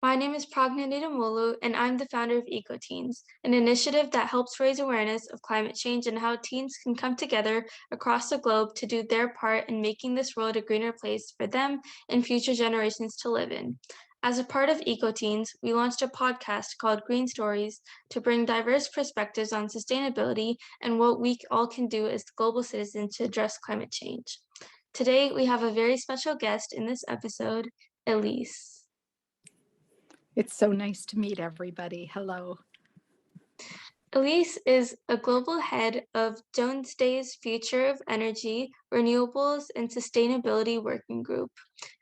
My name is Pragna Nidumolu, and I'm the founder of EcoTeens, an initiative that helps raise awareness of climate change and how teens can come together across the globe to do their part in making this world a greener place for them and future generations to live in. As a part of EcoTeens, we launched a podcast called Green Stories to bring diverse perspectives on sustainability and what we all can do as global citizens to address climate change. Today, we have a very special guest in this episode, Elise. It's so nice to meet everybody. Hello. Elise is a global head of Jones Day's Future of Energy, Renewables, and Sustainability Working Group.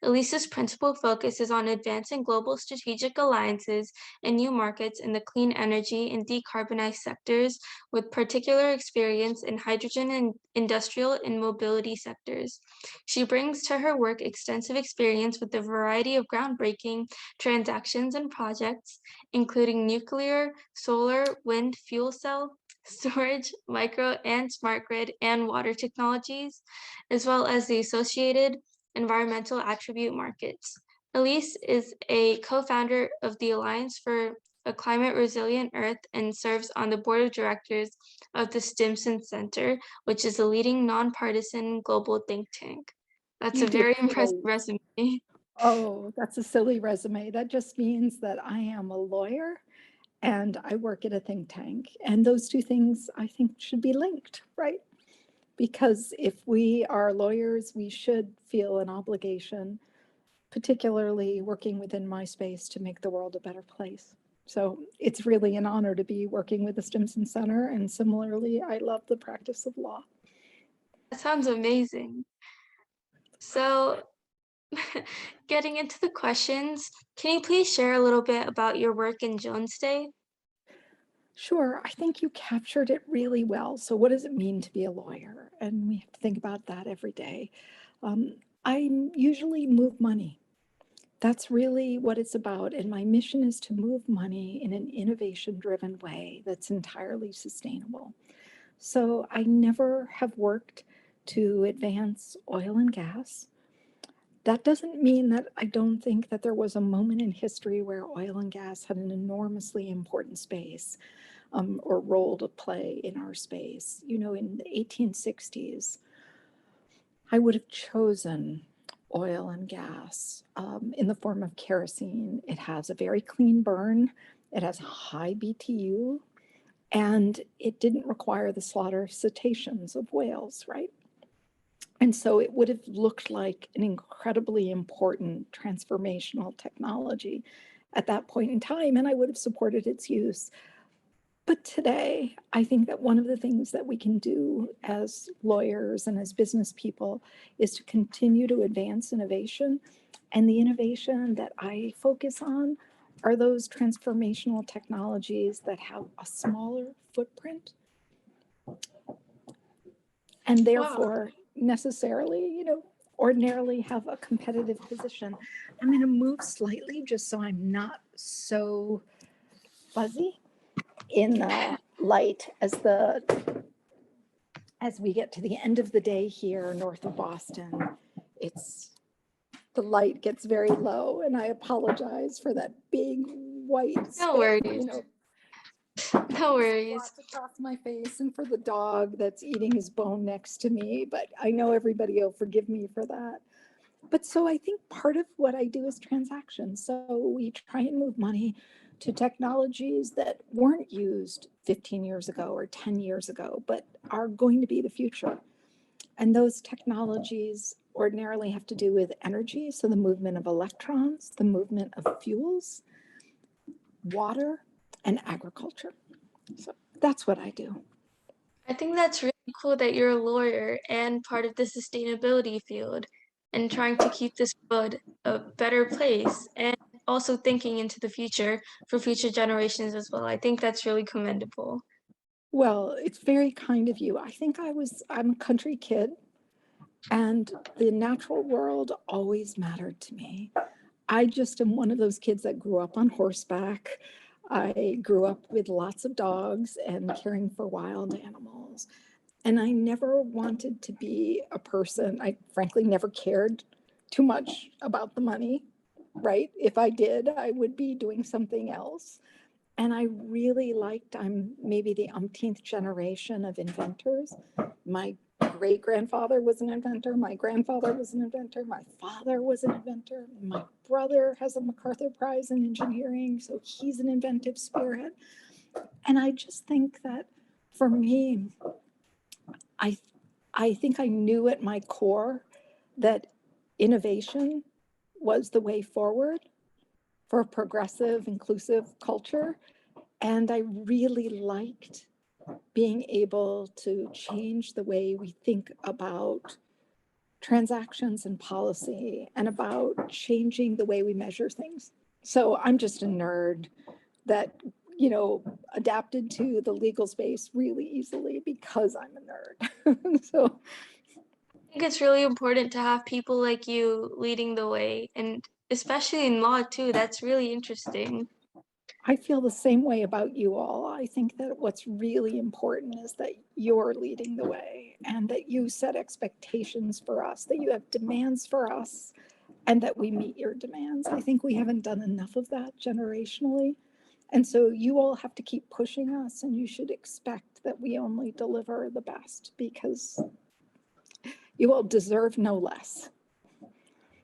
Elise's principal focus is on advancing global strategic alliances and new markets in the clean energy and decarbonized sectors, with particular experience in hydrogen and industrial and mobility sectors. She brings to her work extensive experience with a variety of groundbreaking transactions and projects, including nuclear, solar, wind, fuel cell, storage, micro and smart grid, and water technologies, as well as the associated environmental attribute markets. Elise is a co-founder of the Alliance for a Climate Resilient Earth and serves on the board of directors of the Stimson Center, which is a leading nonpartisan global think tank. That's You a did very impressive great. resume. Oh, that's a silly resume. That just means that I am a lawyer and I work at a think tank. And those two things I think should be linked, right? Because if we are lawyers, we should feel an obligation, particularly working within my space, to make the world a better place. So it's really an honor to be working with the Stimson Center. And similarly, I love the practice of law. That sounds amazing. So, getting into the questions, can you please share a little bit about your work in Jones Day? Sure, I think you captured it really well. So, what does it mean to be a lawyer? And we have to think about that every day. I usually move money. That's really what it's about. And my mission is to move money in an innovation driven way that's entirely sustainable. So, I never have worked to advance oil and gas. That doesn't mean that I don't think that there was a moment in history where oil and gas had an enormously important space or role to play in our space. You know, in the 1860s, I would have chosen oil and gas in the form of kerosene. It has a very clean burn, it has high BTU, and it didn't require the slaughter of cetaceans of whales, right? And so it would have looked like an incredibly important transformational technology at that point in time, and I would have supported its use. But today, I think that one of the things that we can do as lawyers and as business people is to continue to advance innovation. And the innovation that I focus on are those transformational technologies that have a smaller footprint and Wow. therefore necessarily, ordinarily have a competitive position. I'm going to move slightly just so I'm not so fuzzy in the light as we get to the end of the day here north of Boston. It's the light gets very low, and I apologize for that big white No space, worries. No worries. across my face, and for the dog that's eating his bone next to me. But I know everybody will forgive me for that. But so I think part of what I do is transactions. So we try and move money to technologies that weren't used 15 years ago or 10 years ago, but are going to be the future. And those technologies ordinarily have to do with energy, so the movement of electrons, the movement of fuels, water, and agriculture. So that's what I do. I think that's really cool that you're a lawyer and part of the sustainability field and trying to keep this world a better place and also thinking into the future for future generations as well. I think that's really commendable. Well, it's very kind of you. I think I'm a country kid, and the natural world always mattered to me. I just am one of those kids that grew up on horseback. I grew up with lots of dogs and caring for wild animals. And I never wanted to be a person. I frankly never cared too much about the money. right? If I did, I would be doing something else. And I really liked, I'm maybe the umpteenth generation of inventors. My great grandfather was an inventor. My grandfather was an inventor. My father was an inventor. My brother has a MacArthur Prize in engineering, so he's an inventive spirit. And I just think that for me, I, I think I knew at my core that innovation was the way forward for a progressive, inclusive culture. And I really liked being able to change the way we think about transactions and policy and about changing the way we measure things. So I'm just a nerd that, adapted to the legal space really easily because I'm a nerd. So I think it's really important to have people like you leading the way, and especially in law too. That's really interesting. I feel the same way about you all. I think that what's really important is that you're leading the way and that you set expectations for us, that you have demands for us, and that we meet your demands. I think we haven't done enough of that generationally. And so you all have to keep pushing us, and you should expect that we only deliver the best because you all deserve no less.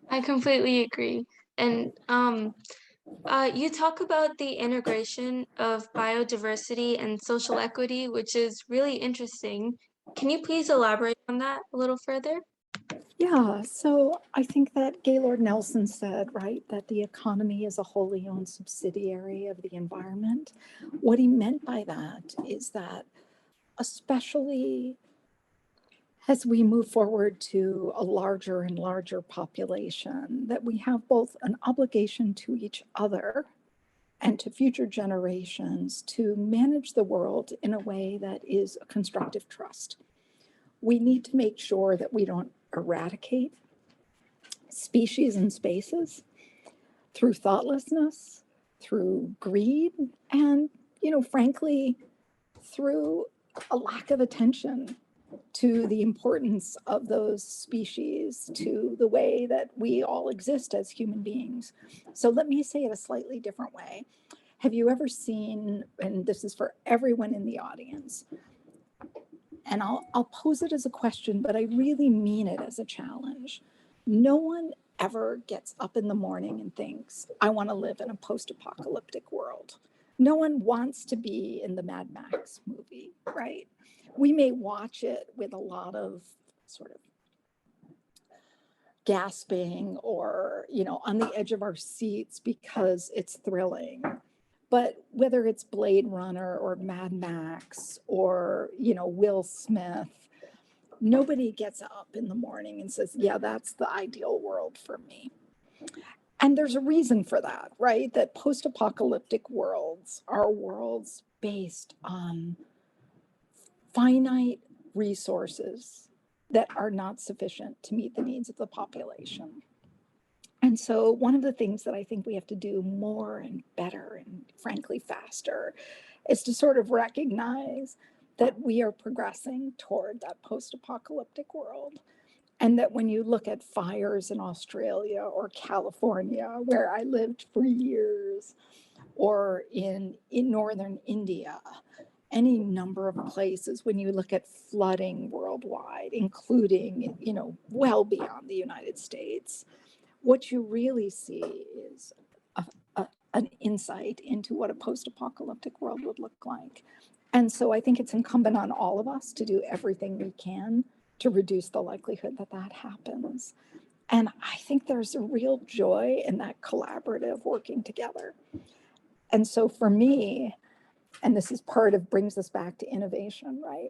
I completely agree. And you talk about the integration of biodiversity and social equity, which is really interesting. Can you please elaborate on that a little further? Yeah, so I think that Gaylord Nelson said, right, that the economy is a wholly owned subsidiary of the environment. What he meant by that is that, especially as we move forward to a larger and larger population, that we have both an obligation to each other and to future generations to manage the world in a way that is a constructive trust. We need to make sure that we don't eradicate species and spaces through thoughtlessness, through greed, and, frankly, through a lack of attention to the importance of those species, to the way that we all exist as human beings. So let me say it a slightly different way. Have you ever seen, and this is for everyone in the audience, and I'll pose it as a question, but I really mean it as a challenge. No one ever gets up in the morning and thinks, I want to live in a post-apocalyptic world. No one wants to be in the Mad Max movie, right? We may watch it with a lot of sort of gasping or, on the edge of our seats because it's thrilling. But whether it's Blade Runner or Mad Max or, Will Smith, nobody gets up in the morning and says, yeah, that's the ideal world for me. And there's a reason for that, right? That post-apocalyptic worlds are worlds based on finite resources that are not sufficient to meet the needs of the population. And so one of the things that I think we have to do more and better and frankly faster is to sort of recognize that we are progressing toward that post-apocalyptic world. And that when you look at fires in Australia or California, where I lived for years, or in northern India, any number of places, when you look at flooding worldwide, including, well beyond the United States, what you really see is an insight into what a post-apocalyptic world would look like. And so I think it's incumbent on all of us to do everything we can to reduce the likelihood that that happens. And I think there's a real joy in that collaborative working together. And so for me, and this is part of, brings us back to innovation, right?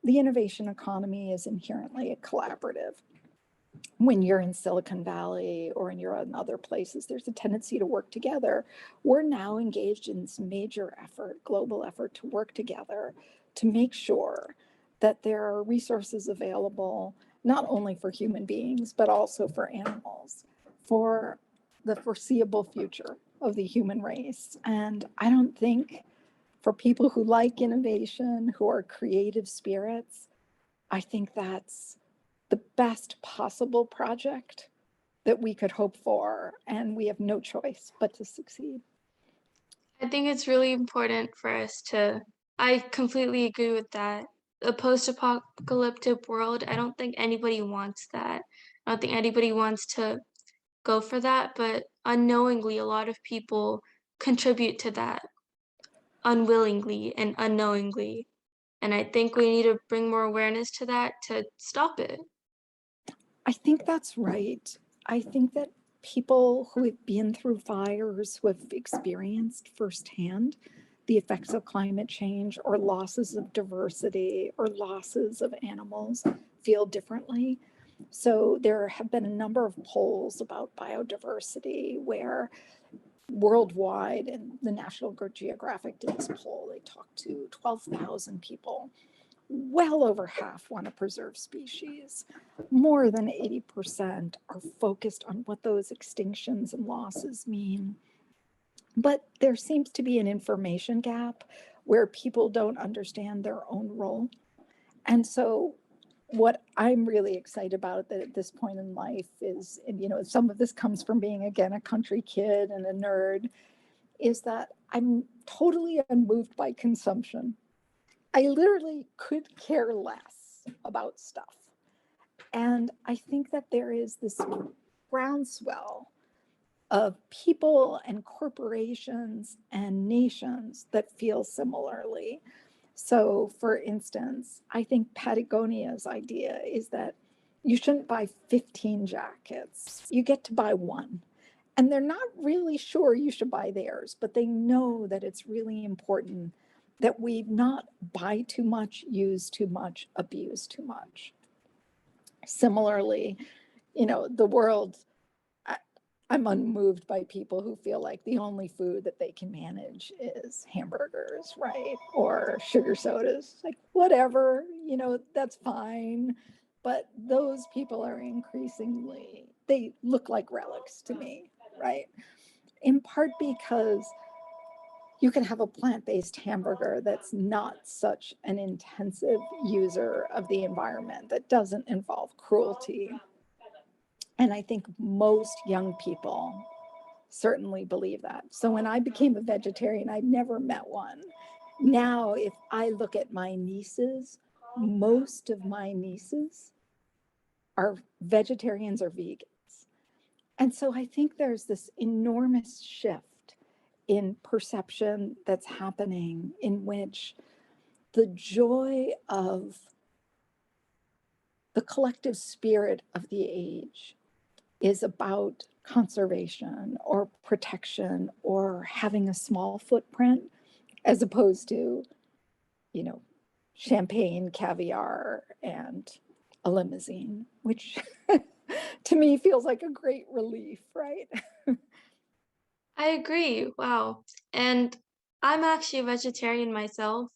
The innovation economy is inherently a collaborative. When you're in Silicon Valley or you're in other places, there's a tendency to work together. We're now engaged in this major effort, global effort, to work together to make sure that there are resources available, not only for human beings, but also for animals, for the foreseeable future of the human race. And I don't think, for people who like innovation, who are creative spirits, I think that's the best possible project that we could hope for, and we have no choice but to succeed. I think it's really important for us to I completely agree with that. A post-apocalyptic world, I don't think anybody wants that. I don't think anybody wants to go for that, but unknowingly, a lot of people contribute to that unwillingly and unknowingly. And I think we need to bring more awareness to that to stop it. I think that's right. I think that people who have been through fires, who have experienced firsthand the effects of climate change or losses of diversity or losses of animals feel differently. So there have been a number of polls about biodiversity where worldwide, and the National Geographic did this poll, they talked to 12,000 people. Well over half want to preserve species. More than 80% are focused on what those extinctions and losses mean. But there seems to be an information gap where people don't understand their own role. And so what I'm really excited about at this point in life is, and some of this comes from being, again, a country kid and a nerd, is that I'm totally unmoved by consumption. I literally could care less about stuff. And I think that there is this groundswell of people and corporations and nations that feel similarly. So, for instance, I think Patagonia's idea is that you shouldn't buy 15 jackets, you get to buy one. And they're not really sure you should buy theirs, but they know that it's really important that we not buy too much, use too much, abuse too much. Similarly, the world, I, I'm unmoved by people who feel like the only food that they can manage is hamburgers, right? Or sugar sodas. Like, whatever, that's fine. But those people are increasingly, they look like relics to me, right? In part because you can have a plant-based hamburger that's not such an intensive user of the environment, that doesn't involve cruelty. And I think most young people certainly believe that. So when I became a vegetarian, I'd never met one. Now, if I look at my nieces, most of my nieces are vegetarians or vegans. And so I think there's this enormous shift in perception that's happening, in which the joy of the collective spirit of the age is about conservation or protection or having a small footprint, as opposed to, you know, champagne, caviar, and a limousine, which to me feels like a great relief, right? I agree. Wow. And I'm actually a vegetarian myself,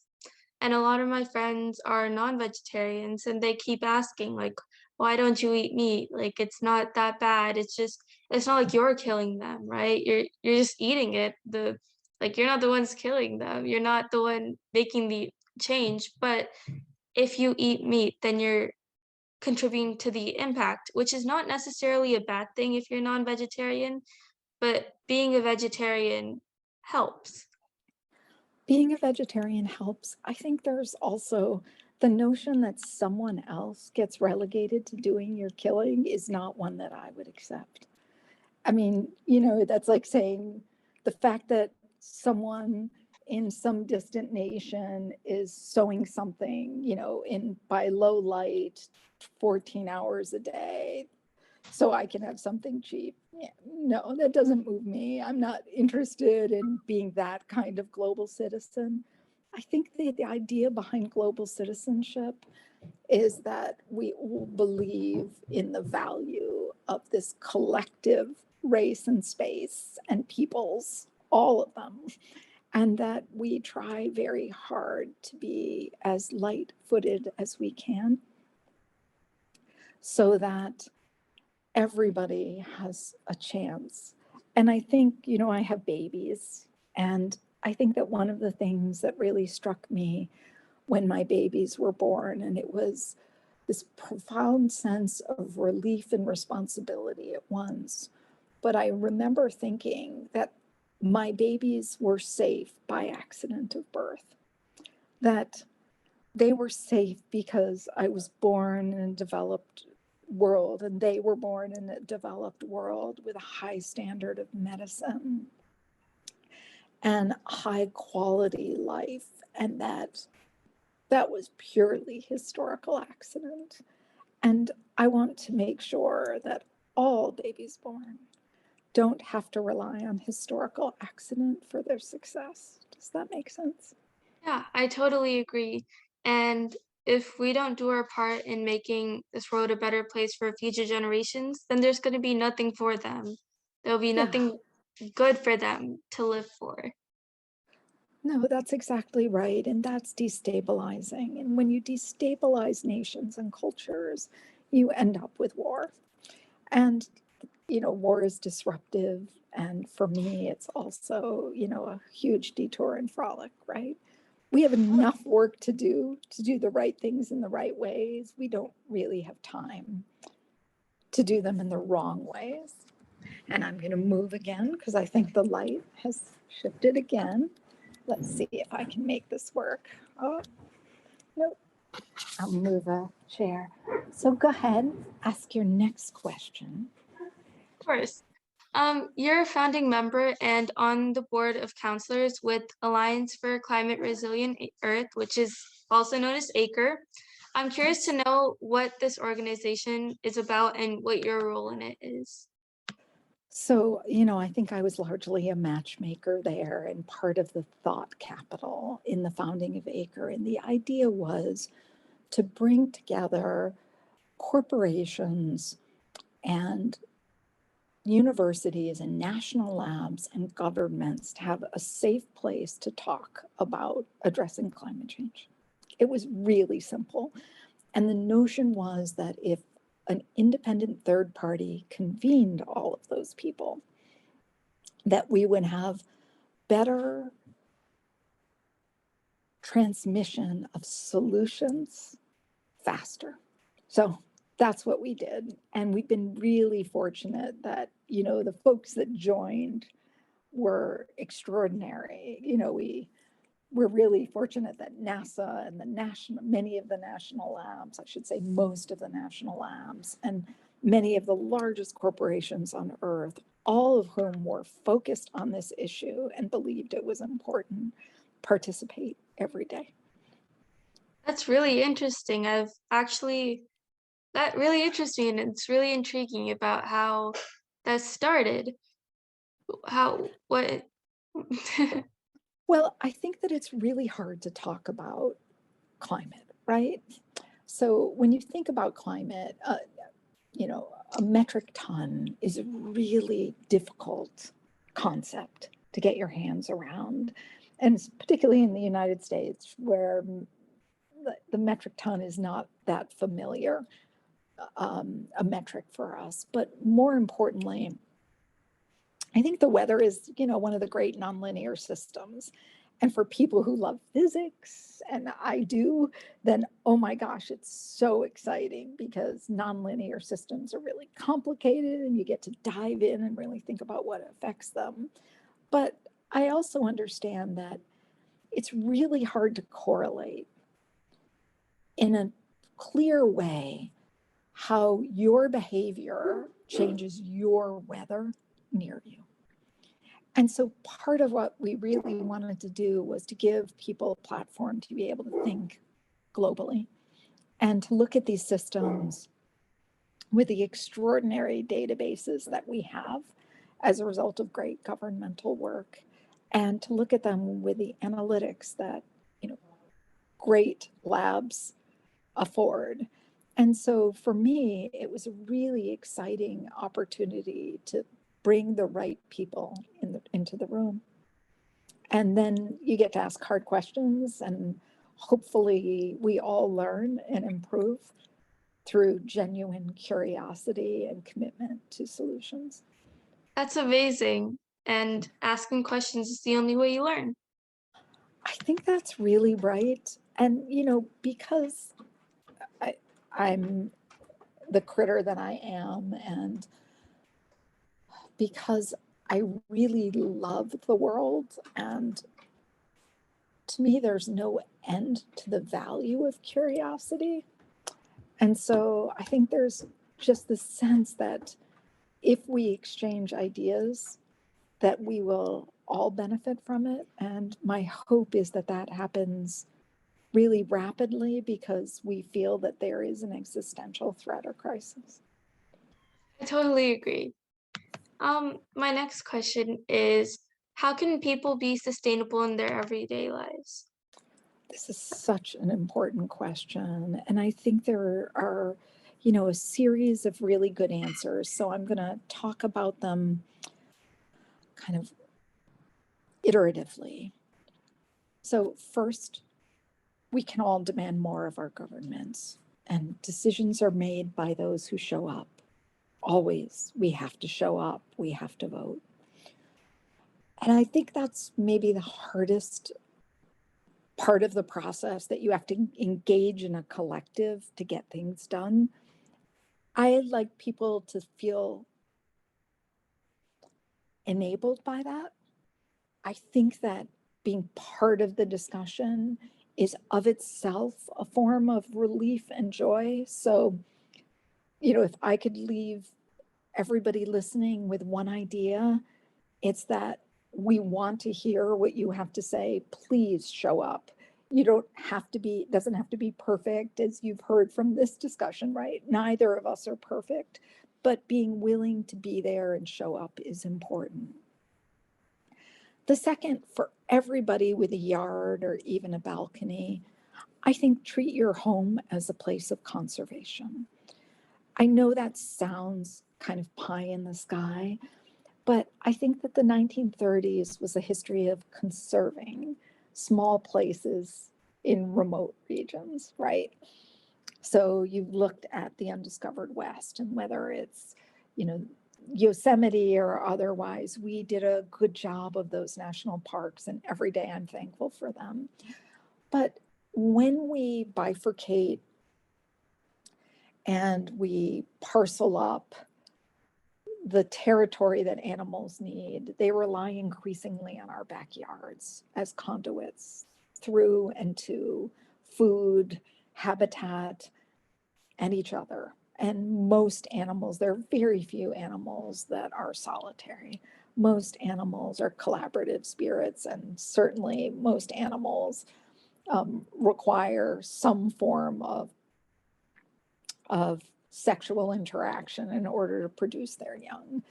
and a lot of my friends are non-vegetarians, and they keep asking, like, why don't you eat meat? Like, it's not that bad. It's not like you're killing them, right? You're just eating it. You're not the ones killing them. You're not the one making the change. But if you eat meat, then you're contributing to the impact, which is not necessarily a bad thing if you're non-vegetarian, but being a vegetarian helps. Being a vegetarian helps. I think there's also the notion that someone else gets relegated to doing your killing is not one that I would accept. I mean, that's like saying the fact that someone in some distant nation is sewing something, in by low light, 14 hours a day, so I can have something cheap. Yeah, no, that doesn't move me. I'm not interested in being that kind of global citizen. I think the idea behind global citizenship is that we all believe in the value of this collective race and space and peoples, all of them, and that we try very hard to be as light-footed as we can so that everybody has a chance. And I think, I have babies, and I think that one of the things that really struck me when my babies were born, and it was this profound sense of relief and responsibility at once. But I remember thinking that my babies were safe by accident of birth, that they were safe because I was born in a developed world and they were born in a developed world with a high standard of medicine and high quality life, and that was purely historical accident. And I want to make sure that all babies born don't have to rely on historical accident for their success. Does that make sense? Yeah, I totally agree. And if we don't do our part in making this world a better place for future generations, then there's going to be nothing for them. There'll be Yeah, nothing good for them to live for. no, that's exactly right. And that's destabilizing. And when you destabilize nations and cultures, you end up with war. And, war is disruptive. And for me, it's also, a huge detour and frolic, right? We have enough work to do the right things in the right ways. We don't really have time to do them in the wrong ways. And I'm going to move again because I think the light has shifted again. Let's see if I can make this work. Oh, nope. I'll move a chair. So go ahead, ask your next question. Of course. You're a founding member and on the board of counselors with Alliance for Climate Resilient Earth, which is also known as ACRE. I'm curious to know what this organization is about and what your role in it is. So, I think I was largely a matchmaker there and part of the thought capital in the founding of ACRE. And the idea was to bring together corporations and universities and national labs and governments to have a safe place to talk about addressing climate change. It was really simple. And the notion was that if an independent third party convened all of those people, that we would have better transmission of solutions faster. So that's what we did. And we've been really fortunate that, the folks that joined were extraordinary. We're really fortunate that NASA and many of the national labs, I should say most of the national labs, and many of the largest corporations on Earth, all of whom were focused on this issue and believed it was important, participate every day. That's really interesting. That really interests me and it's really intriguing about how that started. What? Well, I think that it's really hard to talk about climate, right? So when you think about climate, a metric ton is a really difficult concept to get your hands around. And particularly in the United States, where the metric ton is not that familiar, a metric for us. But more importantly, I think the weather is, one of the great nonlinear systems. And for people who love physics, and I do, then oh my gosh, it's so exciting because nonlinear systems are really complicated and you get to dive in and really think about what affects them. But I also understand that it's really hard to correlate in a clear way how your behavior changes your weather near you. And so part of what we really wanted to do was to give people a platform to be able to think globally and to look at these systems with the extraordinary databases that we have as a result of great governmental work, and to look at them with the analytics that, great labs afford. And so for me, it was a really exciting opportunity to bring the right people into the room. And then you get to ask hard questions, and hopefully we all learn and improve through genuine curiosity and commitment to solutions. That's amazing. And asking questions is the only way you learn. I think that's really right. And, because I, I'm the critter that I am, and because I really love the world, and to me, there's no end to the value of curiosity. And so I think there's just the sense that if we exchange ideas, that we will all benefit from it. And my hope is that that happens really rapidly because we feel that there is an existential threat or crisis. I totally agree. My next question is, how can people be sustainable in their everyday lives? This is such an important question. And I think there are, a series of really good answers. So I'm going to talk about them kind of iteratively. So, first, we can all demand more of our governments, and decisions are made by those who show up. Always, we have to show up, we have to vote. And I think that's maybe the hardest part of the process, that you have to engage in a collective to get things done. I like people to feel enabled by that. I think that being part of the discussion is of itself a form of relief and joy. So, if I could leave everybody listening with one idea, it's that we want to hear what you have to say. Please show up. You don't have to be, doesn't have to be perfect, as you've heard from this discussion, right? Neither of us are perfect, but being willing to be there and show up is important. The second, for everybody with a yard or even a balcony, I think treat your home as a place of conservation. I know that sounds kind of pie in the sky, but I think that the 1930s was a history of conserving small places in remote regions, right? So you've looked at the undiscovered West, and whether it's, Yosemite or otherwise, we did a good job of those national parks, and every day I'm thankful for them. But when we bifurcate and we parcel up the territory that animals need, they rely increasingly on our backyards as conduits through and to food, habitat, and each other. And most animals, there are very few animals that are solitary. Most animals are collaborative spirits, and certainly most animals require some form of sexual interaction in order to produce their young.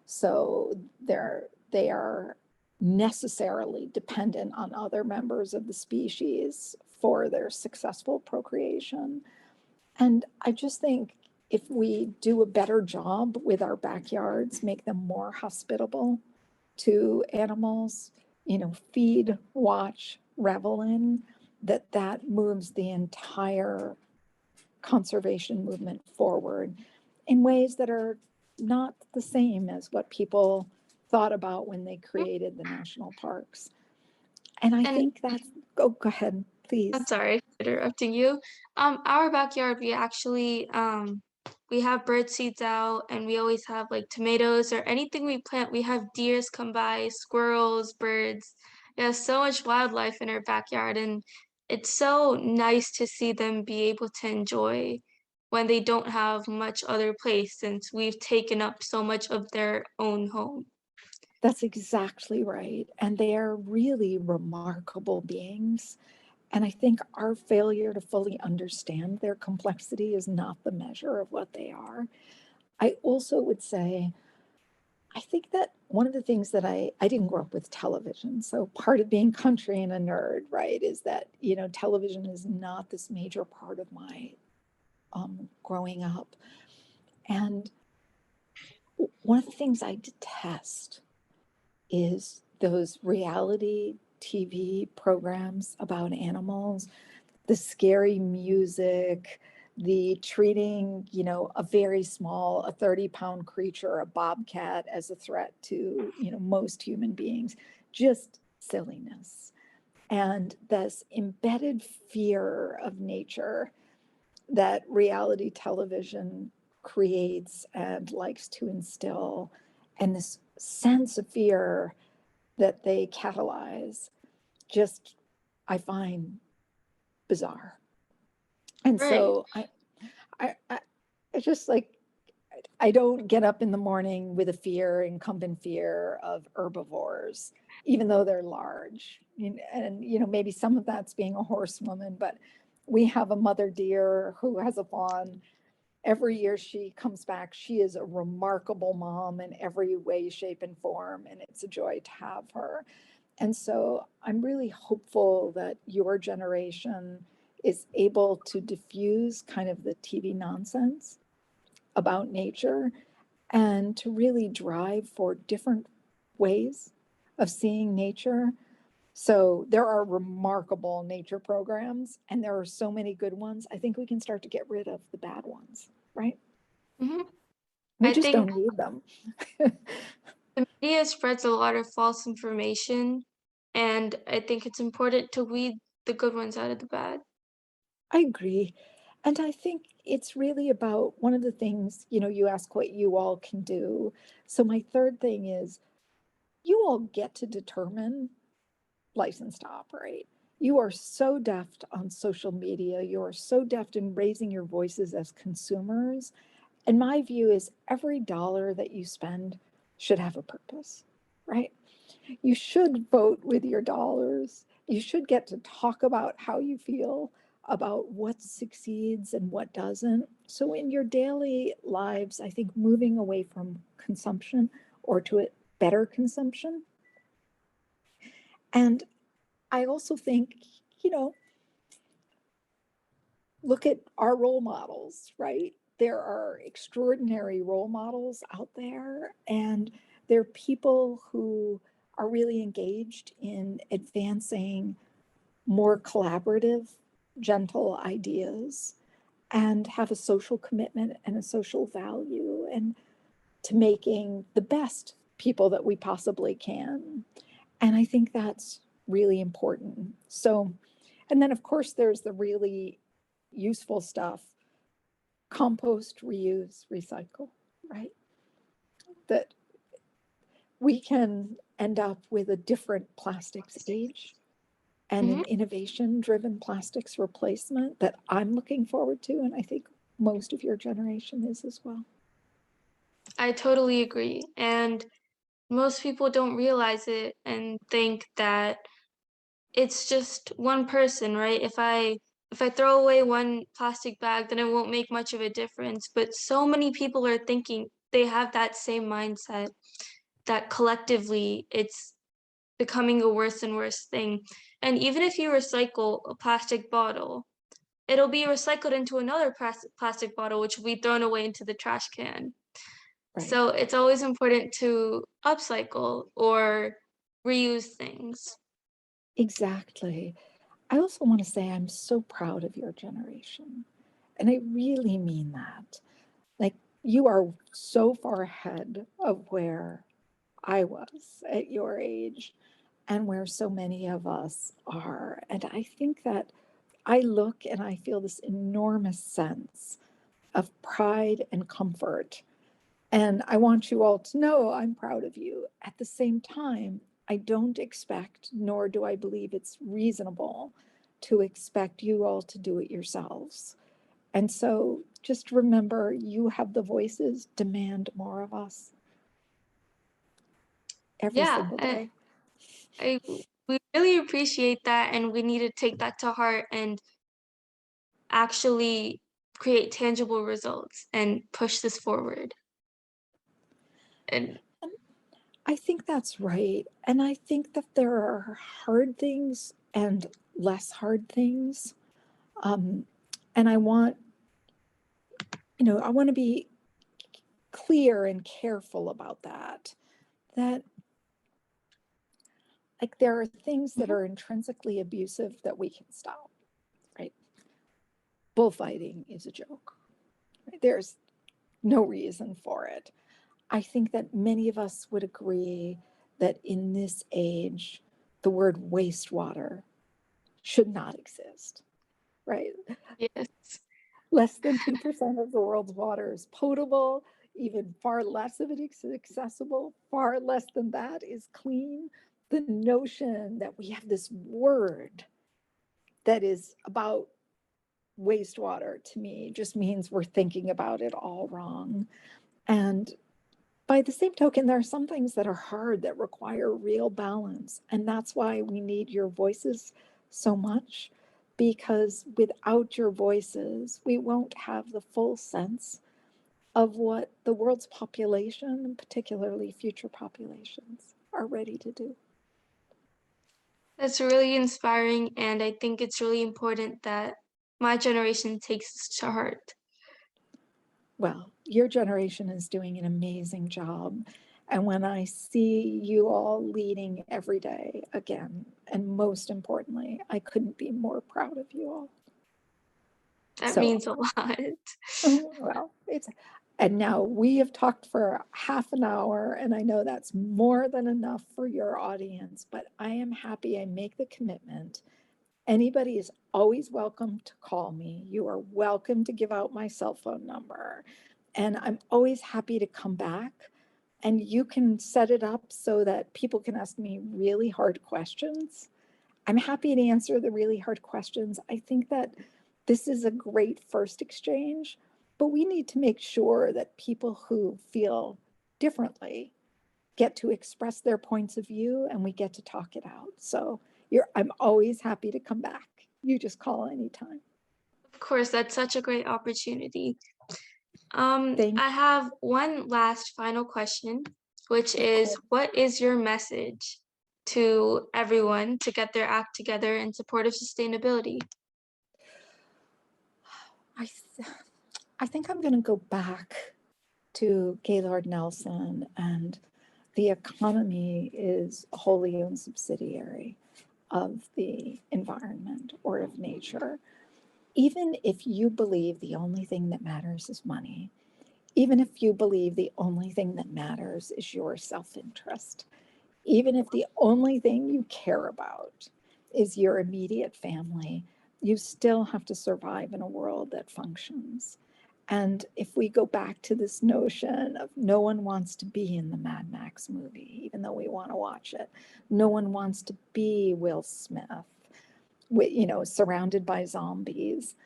So they are necessarily dependent on other members of the species for their successful procreation. And I just think if we do a better job with our backyards, make them more hospitable to animals, feed, watch, revel in, that moves the entire conservation movement forward in ways that are not the same as what people thought about when they created the national parks. And I And think that's, oh, go ahead, I'm please. sorry for interrupting you. Our backyard, we have bird seeds out, and we always have like tomatoes or anything we plant. We have deers come by, squirrels, birds. We have so much wildlife in our backyard, and it's so nice to see them be able to enjoy when they don't have much other place, since we've taken up so much of their own home. That's exactly right. And they are really remarkable beings. And I think our failure to fully understand their complexity is not the measure of what they are. I also would say, I think that one of the things that I didn't grow up with television. So part of being country and a nerd, right, is that, television is not this major part of my growing up. And one of the things I detest is those reality TV programs about animals, the scary music, the treating, a very small, a 30-pound creature, a bobcat, as a threat to, most human beings, just silliness. And this embedded fear of nature that reality television creates and likes to instill, and this sense of fear that they catalyze, just I find bizarre. And Right. so I it's just like I don't get up in the morning with a incumbent fear of herbivores, even though they're large. And maybe some of that's being a horsewoman, but we have a mother deer who has a fawn. Every year she comes back, she is a remarkable mom in every way, shape, and form, and it's a joy to have her. And so I'm really hopeful that your generation is able to diffuse kind of the TV nonsense about nature and to really drive for different ways of seeing nature. So there are remarkable nature programs, and there are so many good ones. I think we can start to get rid of the bad ones, right? Hmm. We I just think don't need them. the media spreads a lot of false information, and I think it's important to weed the good ones out of the bad. I agree. And I think it's really about one of the things, you ask what you all can do. So my third thing is you all get to determine license to operate. You are so deft on social media. You are so deft in raising your voices as consumers. And my view is every dollar that you spend should have a purpose, right? You should vote with your dollars. You should get to talk about how you feel about what succeeds and what doesn't. So, in your daily lives, I think moving away from consumption or to a better consumption. And I also think, you know, look at our role models, right? There are extraordinary role models out there, and they're people who are really engaged in advancing more collaborative, gentle ideas and have a social commitment and a social value and to making the best people that we possibly can. And I think that's really important. So, and then of course, there's the really useful stuff: compost, reuse, recycle, right? That we can end up with a different plastics age and Hmm. an innovation driven plastics replacement that I'm looking forward to. And I think most of your generation is as well. I totally agree. And most people don't realize it and think that it's just one person, right? If I throw away one plastic bag, then it won't make much of a difference. But so many people are thinking they have that same mindset that collectively it's becoming a worse and worse thing. And even if you recycle a plastic bottle, it'll be recycled into another plastic bottle, which will be thrown away into the trash can. Right. So it's always important to upcycle or reuse things. Exactly. I also want to say I'm so proud of your generation. And I really mean that. Like, you are so far ahead of where I was at your age and where so many of us are. And I think that I look and I feel this enormous sense of pride and comfort. And I want you all to know I'm proud of you. At the same time, I don't expect, nor do I believe it's reasonable to expect you all to do it yourselves. And so just remember, you have the voices, demand more of us every Yeah, single day. I we really appreciate that, and we need to take that to heart and actually create tangible results and push this forward. And And I think that's right. And I think that there are hard things and less hard things. Um, and I want to be clear and careful about that. That like there are things that mhm, are intrinsically abusive that we can stop, right? Bullfighting is a joke. Right? There's no reason for it. I think that many of us would agree that in this age, the word wastewater should not exist, right? yes. Less than 2% of the world's water is potable, even far less of it is accessible, far less than that is clean. The notion that we have this word that is about wastewater to me just means we're thinking about it all wrong. And by the same token, there are some things that are hard that require real balance. And that's why we need your voices so much, because without your voices, we won't have the full sense of what the world's population, and particularly future populations, are ready to do. That's really inspiring, and I think it's really important that my generation takes this to heart. Well, your generation is doing an amazing job. And when I see you all leading every day again, and most importantly, I couldn't be more proud of you all. That So, means a lot. well, and now we have talked for half an hour, and I know that's more than enough for your audience, but I am happy I make the commitment. Anybody is always welcome to call me. You are welcome to give out my cell phone number. And I'm always happy to come back. And you can set it up so that people can ask me really hard questions. I'm happy to answer the really hard questions. I think that this is a great first exchange, but we need to make sure that people who feel differently get to express their points of view and we get to talk it out. So I'm always happy to come back. You just call anytime. Of course, that's such a great opportunity. Thank I have one last final question, which Of is, course. what is your message to everyone to get their act together in support of sustainability? I, I think I'm going to go back to Gaylord Nelson, and the economy is a wholly owned subsidiary of the environment or of nature. Even if you believe the only thing that matters is money, even if you believe the only thing that matters is your self-interest, even if the only thing you care about is your immediate family, you still have to survive in a world that functions. And if we go back to this notion of no one wants to be in the Mad Max movie, even though we want to watch it, no one wants to be Will Smith, surrounded by zombies.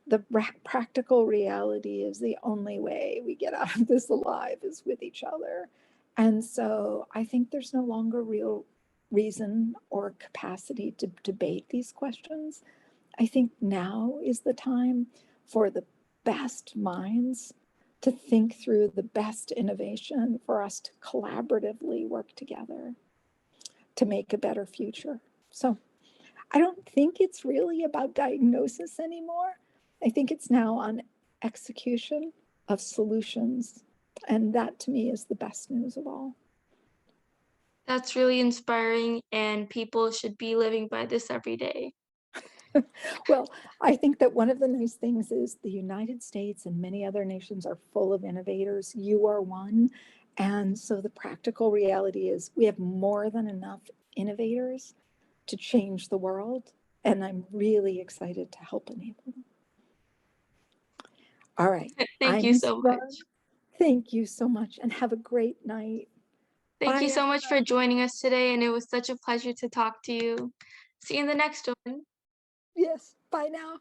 The practical reality is the only way we get out of this alive is with each other. And so I think there's no longer real reason or capacity to debate these questions. I think now is the time for the best minds to think through the best innovation for us to collaboratively work together to make a better future. So I don't think it's really about diagnosis anymore. I think it's now on execution of solutions. And that to me is the best news of all. That's really inspiring, and people should be living by this every day. Well, I think that one of the nice things is the United States and many other nations are full of innovators. You are one. And so the practical reality is we have more than enough innovators to change the world. And I'm really excited to help enable them. All right. Thank I you must so run. much. Thank you so much and have a great night. Thank Bye, you so much for everyone. joining us today, and it was such a pleasure to talk to you. See you in the next one. Yes, bye now.